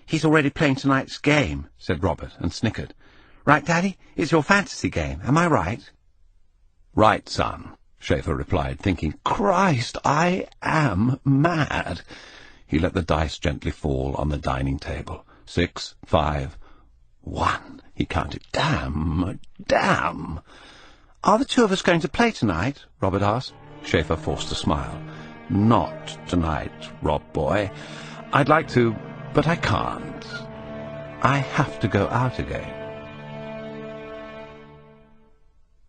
"He's already playing tonight's game," said Robert, and snickered. "Right, Daddy? It's your fantasy game. Am I right?" "Right, son," Schaefer replied, thinking, "Christ, I am mad." He let the dice gently fall on the dining table. 6, 5, 1. He counted. Damn, damn. "Are the two of us going to play tonight?" Robert asked. Schaefer forced a smile. "Not tonight, Rob boy. I'd like to, but I can't. I have to go out again."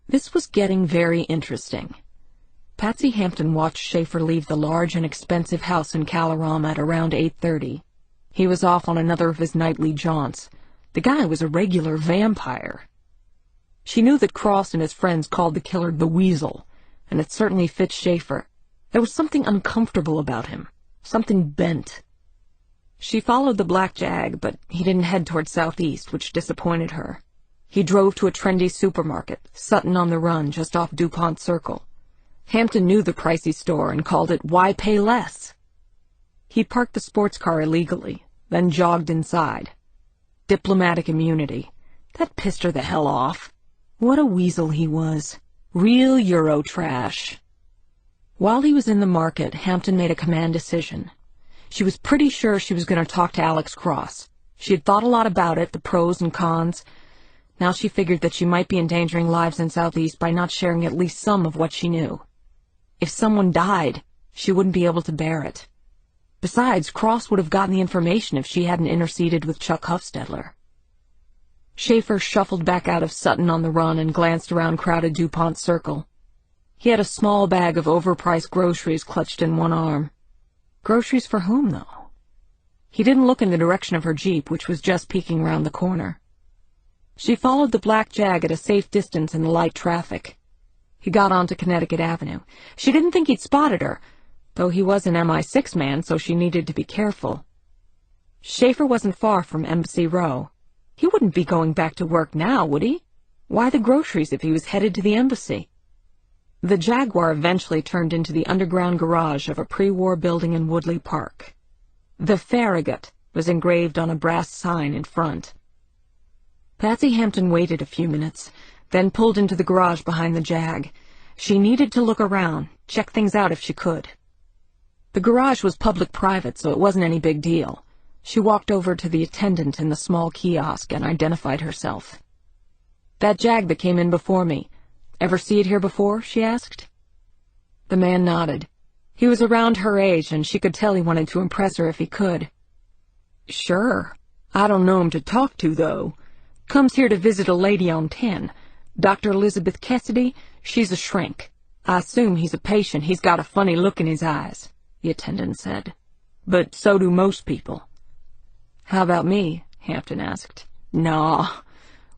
This was getting very interesting. Patsy Hampton watched Schaefer leave the large and expensive house in Kalorama at around 8:30. He was off on another of his nightly jaunts. The guy was a regular vampire. She knew that Cross and his friends called the killer the Weasel, and it certainly fit Schaefer. There was something uncomfortable about him, something bent. She followed the black Jag, but he didn't head toward southeast, which disappointed her. He drove to a trendy supermarket, Sutton on the Run, just off DuPont Circle. Hampton knew the pricey store and called it "Why Pay Less?" He parked the sports car illegally, then jogged inside. Diplomatic immunity. That pissed her the hell off. What a weasel he was. Real Euro trash. While he was in the market, Hampton made a command decision. She was pretty sure she was going to talk to Alex Cross. She had thought a lot about it, the pros and cons. Now she figured that she might be endangering lives in Southeast by not sharing at least some of what she knew. If someone died, she wouldn't be able to bear it. Besides, Cross would have gotten the information if she hadn't interceded with Chuck Hufstedler. Schaefer shuffled back out of Sutton on the Run and glanced around crowded DuPont Circle. He had a small bag of overpriced groceries clutched in one arm. Groceries for whom, though? He didn't look in the direction of her Jeep, which was just peeking round the corner. She followed the black Jag at a safe distance in the light traffic. He got onto Connecticut Avenue. She didn't think he'd spotted her, though he was an MI6 man, so she needed to be careful. Schaefer wasn't far from Embassy Row. He wouldn't be going back to work now, would he? Why the groceries if he was headed to the embassy? The Jaguar eventually turned into the underground garage of a pre-war building in Woodley Park. "The Farragut" was engraved on a brass sign in front. Patsy Hampton waited a few minutes, then pulled into the garage behind the Jag. She needed to look around, check things out if she could. The garage was public-private, so it wasn't any big deal. She walked over to the attendant in the small kiosk and identified herself. "That Jag that came in before me. Ever see it here before?" she asked. The man nodded. He was around her age, and she could tell he wanted to impress her if he could. "Sure. I don't know him to talk to, though. Comes here to visit a lady on 10. Dr. Elizabeth Cassidy. She's a shrink. I assume he's a patient. He's got a funny look in his eyes," the attendant said. "But so do most people." "How about me?" Hampton asked. "Nah.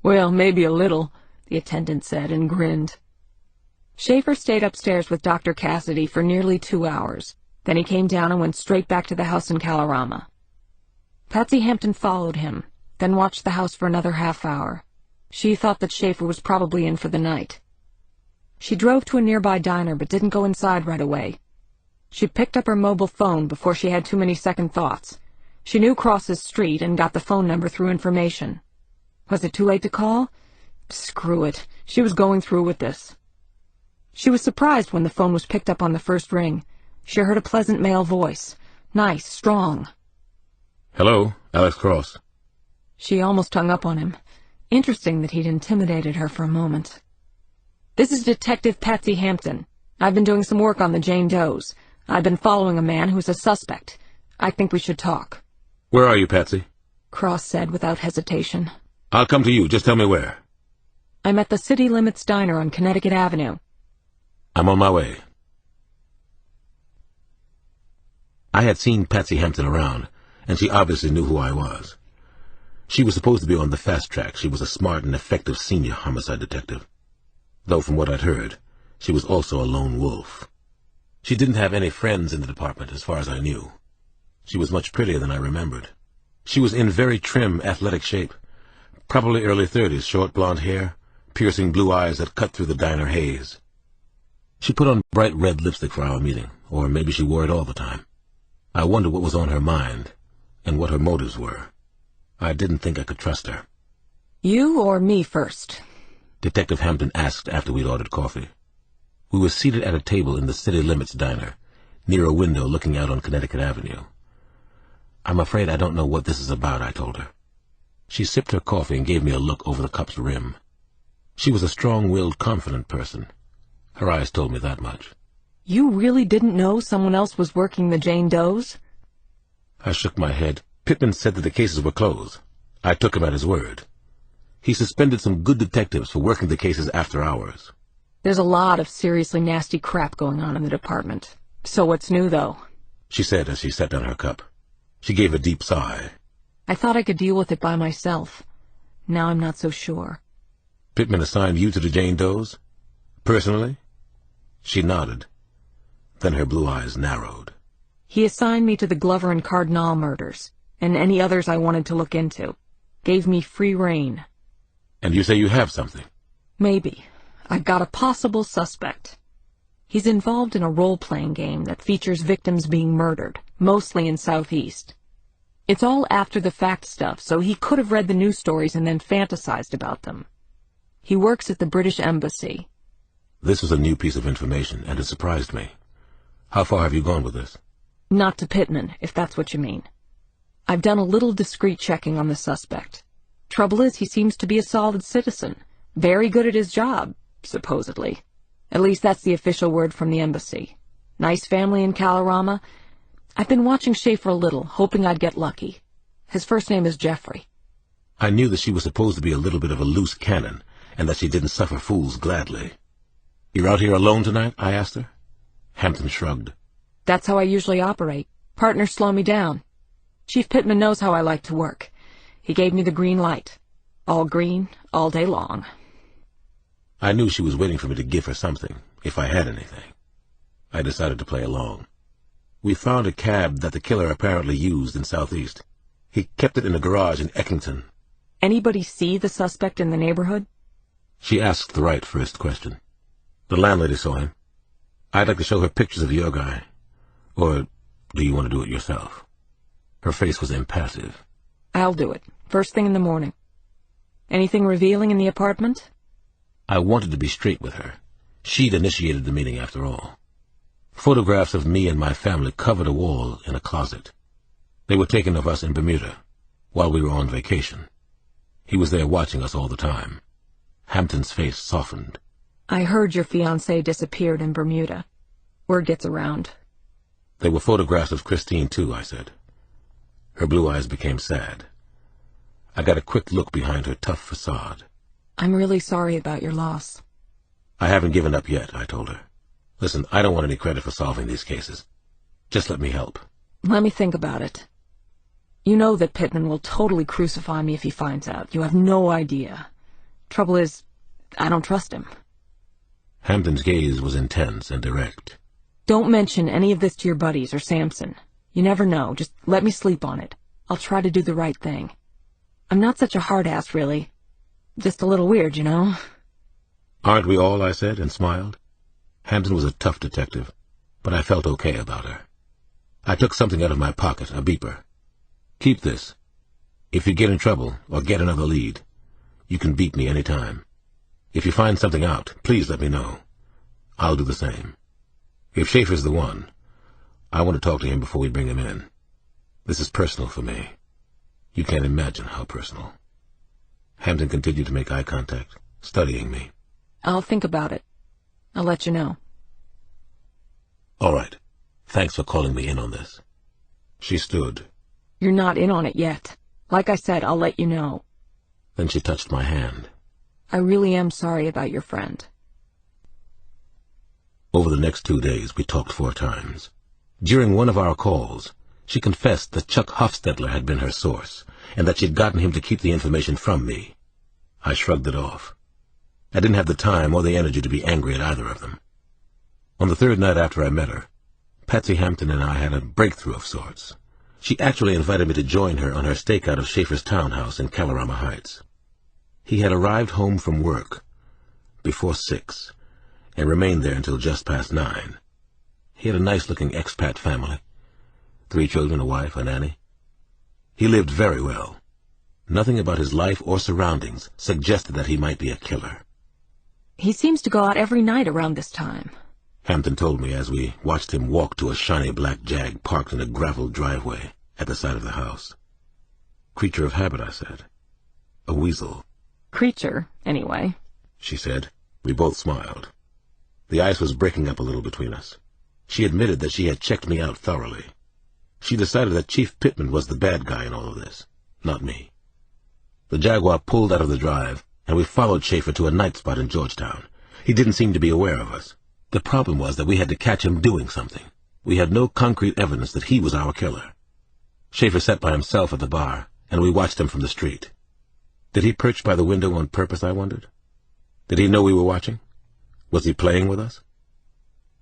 Well, maybe a little," the attendant said and grinned. Schaefer stayed upstairs with Dr. Cassidy for nearly 2 hours. Then he came down and went straight back to the house in Kalorama. Patsy Hampton followed him, then watched the house for another half-hour. She thought that Schaefer was probably in for the night. She drove to a nearby diner but didn't go inside right away. She picked up her mobile phone before she had too many second thoughts. She knew Cross's street and got the phone number through information. Was it too late to call? Screw it. She was going through with this. She was surprised when the phone was picked up on the first ring. She heard a pleasant male voice. Nice, strong. "Hello, Alex Cross." She almost hung up on him. Interesting that he'd intimidated her for a moment. "This is Detective Patsy Hampton. I've been doing some work on the Jane Does. I've been following a man who's a suspect. I think we should talk." "Where are you, Patsy?" Cross said without hesitation. "I'll come to you. Just tell me where." "I'm at the City Limits Diner on Connecticut Avenue." "I'm on my way." I had seen Patsy Hampton around, and she obviously knew who I was. She was supposed to be on the fast track. She was a smart and effective senior homicide detective. Though from what I'd heard, she was also a lone wolf. She didn't have any friends in the department, as far as I knew. She was much prettier than I remembered. She was in very trim, athletic shape. Probably early 30s, short blonde hair, piercing blue eyes that cut through the diner haze. She put on bright red lipstick for our meeting, or maybe she wore it all the time. I wondered what was on her mind, and what her motives were. I didn't think I could trust her. You or me first? Detective Hampton asked after we'd ordered coffee. We were seated at a table in the City Limits diner, near a window looking out on Connecticut Avenue. I'm afraid I don't know what this is about, I told her. She sipped her coffee and gave me a look over the cup's rim. She was a strong-willed, confident person. Her eyes told me that much. You really didn't know someone else was working the Jane Does? I shook my head. Pittman said that the cases were closed. I took him at his word. He suspended some good detectives for working the cases after hours. There's a lot of seriously nasty crap going on in the department. So what's new, though? She said as she set down her cup. She gave a deep sigh. I thought I could deal with it by myself. Now I'm not so sure. Pittman assigned you to the Jane Does? Personally? She nodded. Then her blue eyes narrowed. He assigned me to the Glover and Cardinal murders, and any others I wanted to look into. Gave me free rein. And you say you have something? Maybe. I've got a possible suspect. He's involved in a role-playing game that features victims being murdered, mostly in Southeast. It's all after-the-fact stuff, so he could have read the news stories and then fantasized about them. He works at the British Embassy. This was a new piece of information, and it surprised me. How far have you gone with this? Not to Pittman, if that's what you mean. I've done a little discreet checking on the suspect. Trouble is, he seems to be a solid citizen. Very good at his job, supposedly. At least that's the official word from the embassy. Nice family in Kalorama. I've been watching Schaefer a little, hoping I'd get lucky. His first name is Jeffrey. I knew that she was supposed to be a little bit of a loose cannon, and that she didn't suffer fools gladly. You're out here alone tonight? I asked her. Hampton shrugged. That's how I usually operate. Partners slow me down. Chief Pittman knows how I like to work. He gave me the green light. All green, all day long. I knew she was waiting for me to give her something, if I had anything. I decided to play along. We found a cab that the killer apparently used in Southeast. He kept it in a garage in Eckington. Anybody see the suspect in the neighborhood? She asked the right first question. The landlady saw him. I'd like to show her pictures of your guy. Or do you want to do it yourself? Her face was impassive. I'll do it. First thing in the morning. Anything revealing in the apartment? I wanted to be straight with her. She'd initiated the meeting after all. Photographs of me and my family covered a wall in a closet. They were taken of us in Bermuda, while we were on vacation. He was there watching us all the time. Hampton's face softened. I heard your fiancé disappeared in Bermuda. Word gets around. There were photographs of Christine, too, I said. Her blue eyes became sad. I got a quick look behind her tough facade. I'm really sorry about your loss. I haven't given up yet, I told her. Listen, I don't want any credit for solving these cases. Just let me help. Let me think about it. You know that Pittman will totally crucify me if he finds out. You have no idea. Trouble is, I don't trust him. Hampton's gaze was intense and direct. Don't mention any of this to your buddies or Samson. You never know. Just let me sleep on it. I'll try to do the right thing. I'm not such a hard-ass, really. Just a little weird, you know? Aren't we all, I said, and smiled. Hampton was a tough detective, but I felt okay about her. I took something out of my pocket, a beeper. Keep this. If you get in trouble or get another lead, you can beat me any time. If you find something out, please let me know. I'll do the same. If Schaefer's the one, I want to talk to him before we bring him in. This is personal for me. You can't imagine how personal. Hampton continued to make eye contact, studying me. I'll think about it. I'll let you know. All right. Thanks for calling me in on this. She stood. You're not in on it yet. Like I said, I'll let you know. Then she touched my hand. I really am sorry about your friend. Over the next 2 days, we talked 4 times. During one of our calls, she confessed that Chuck Hofstetler had been her source, and that she'd gotten him to keep the information from me. I shrugged it off. I didn't have the time or the energy to be angry at either of them. On the 3rd night after I met her, Patsy Hampton and I had a breakthrough of sorts. She actually invited me to join her on her stakeout of Schaefer's townhouse in Kalorama Heights. He had arrived home from work before 6 and remained there until just past 9. He had a nice-looking expat family, 3 children, a wife, a nanny. He lived very well. Nothing about his life or surroundings suggested that he might be a killer. He seems to go out every night around this time, Hampton told me as we watched him walk to a shiny black Jag parked in a graveled driveway at the side of the house. Creature of habit, I said. A weasel. Creature, anyway, she said. We both smiled. The ice was breaking up a little between us. She admitted that she had checked me out thoroughly. She decided that Chief Pittman was the bad guy in all of this, not me. The Jaguar pulled out of the drive, and we followed Schaefer to a night spot in Georgetown. He didn't seem to be aware of us. The problem was that we had to catch him doing something. We had no concrete evidence that he was our killer. Schaefer sat by himself at the bar, and we watched him from the street. Did he perch by the window on purpose, I wondered? Did he know we were watching? Was he playing with us?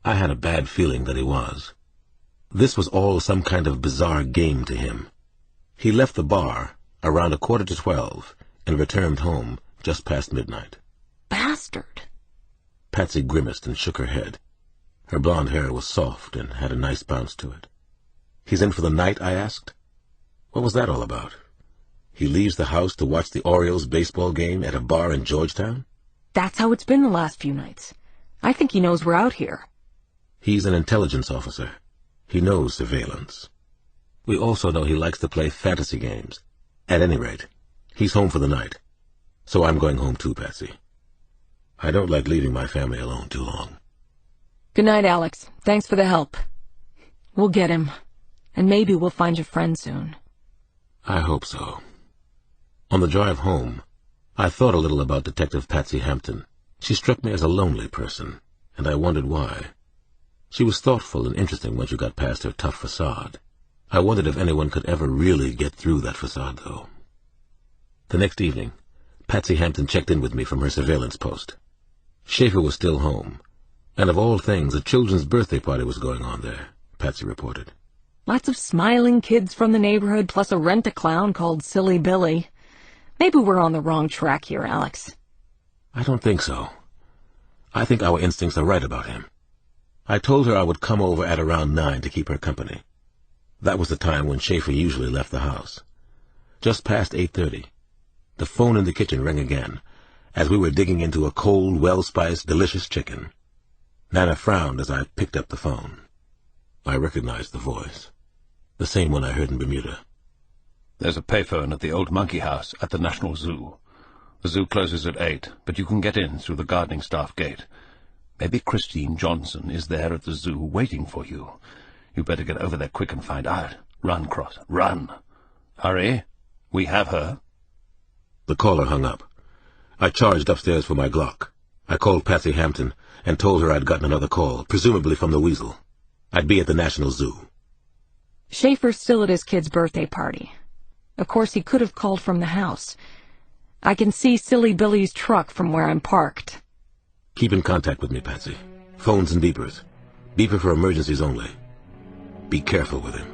I had a bad feeling that he was. This was all some kind of bizarre game to him. He left the bar around 11:45 and returned home just past midnight. Bastard! Patsy grimaced and shook her head. Her blonde hair was soft and had a nice bounce to it. He's in for the night, I asked. What was that all about? He leaves the house to watch the Orioles baseball game at a bar in Georgetown? That's how it's been the last few nights. I think he knows we're out here. He's an intelligence officer. He knows surveillance. We also know he likes to play fantasy games. At any rate, he's home for the night. So I'm going home too, Patsy. I don't like leaving my family alone too long. Good night, Alex. Thanks for the help. We'll get him. And maybe we'll find your friend soon. I hope so. On the drive home, I thought a little about Detective Patsy Hampton. She struck me as a lonely person, and I wondered why. She was thoughtful and interesting once you got past her tough facade. I wondered if anyone could ever really get through that facade, though. The next evening, Patsy Hampton checked in with me from her surveillance post. Schaefer was still home, and of all things, a children's birthday party was going on there, Patsy reported. Lots of smiling kids from the neighborhood, plus a rent-a-clown called Silly Billy. Maybe we're on the wrong track here, Alex. I don't think so. I think our instincts are right about him. I told her I would come over at around 9 to keep her company. That was the time when Schaefer usually left the house. Just past 8:30. The phone in the kitchen rang again, as we were digging into a cold, well-spiced, delicious chicken. Nana frowned as I picked up the phone. I recognized the voice. The same one I heard in Bermuda. There's a payphone at the old monkey house at the National Zoo. The zoo closes at 8, but you can get in through the gardening staff gate. Maybe Christine Johnson is there at the zoo waiting for you. You better get over there quick and find out. Run, Cross, run. Hurry. We have her. The caller hung up. I charged upstairs for my Glock. I called Patsy Hampton and told her I'd gotten another call, presumably from the Weasel. I'd be at the National Zoo. Schaefer's still at his kid's birthday party. Of course, he could have called from the house. I can see Silly Billy's truck from where I'm parked. Keep in contact with me, Patsy. Phones and beepers. Beeper for emergencies only. Be careful with him.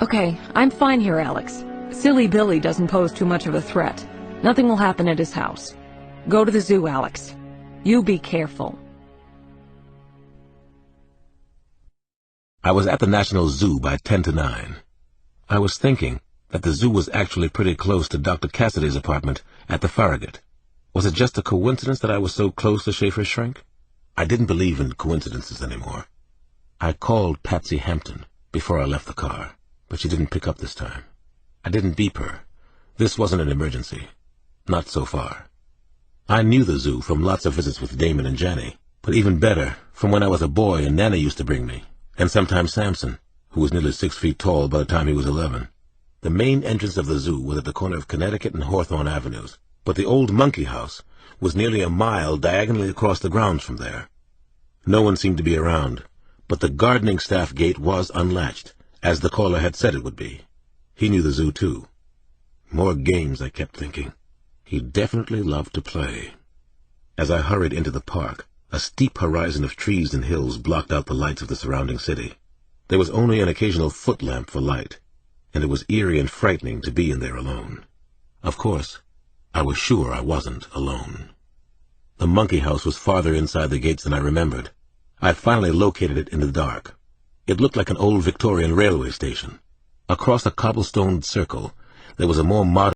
Okay, I'm fine here, Alex. Silly Billy doesn't pose too much of a threat. Nothing will happen at his house. Go to the zoo, Alex. You be careful. I was at the National Zoo by 10 to 9. I was thinking that the zoo was actually pretty close to Dr. Cassidy's apartment at the Farragut. Was it just a coincidence that I was so close to Schaefer's shrink? I didn't believe in coincidences anymore. I called Patsy Hampton before I left the car, but she didn't pick up this time. I didn't beep her. This wasn't an emergency. Not so far. I knew the zoo from lots of visits with Damon and Janny, but even better, from when I was a boy and Nana used to bring me, and sometimes Samson, who was nearly 6 feet tall by the time he was 11. The main entrance of the zoo was at the corner of Connecticut and Hawthorne Avenues, but the old monkey house was nearly a mile diagonally across the grounds from there. No one seemed to be around, but the gardening staff gate was unlatched, as the caller had said it would be. He knew the zoo, too. More games, I kept thinking. He definitely loved to play. As I hurried into the park, a steep horizon of trees and hills blocked out the lights of the surrounding city. There was only an occasional foot lamp for light, and it was eerie and frightening to be in there alone. Of course, I was sure I wasn't alone. The monkey house was farther inside the gates than I remembered. I finally located it in the dark. It looked like an old Victorian railway station. Across a cobblestoned circle, there was a more modern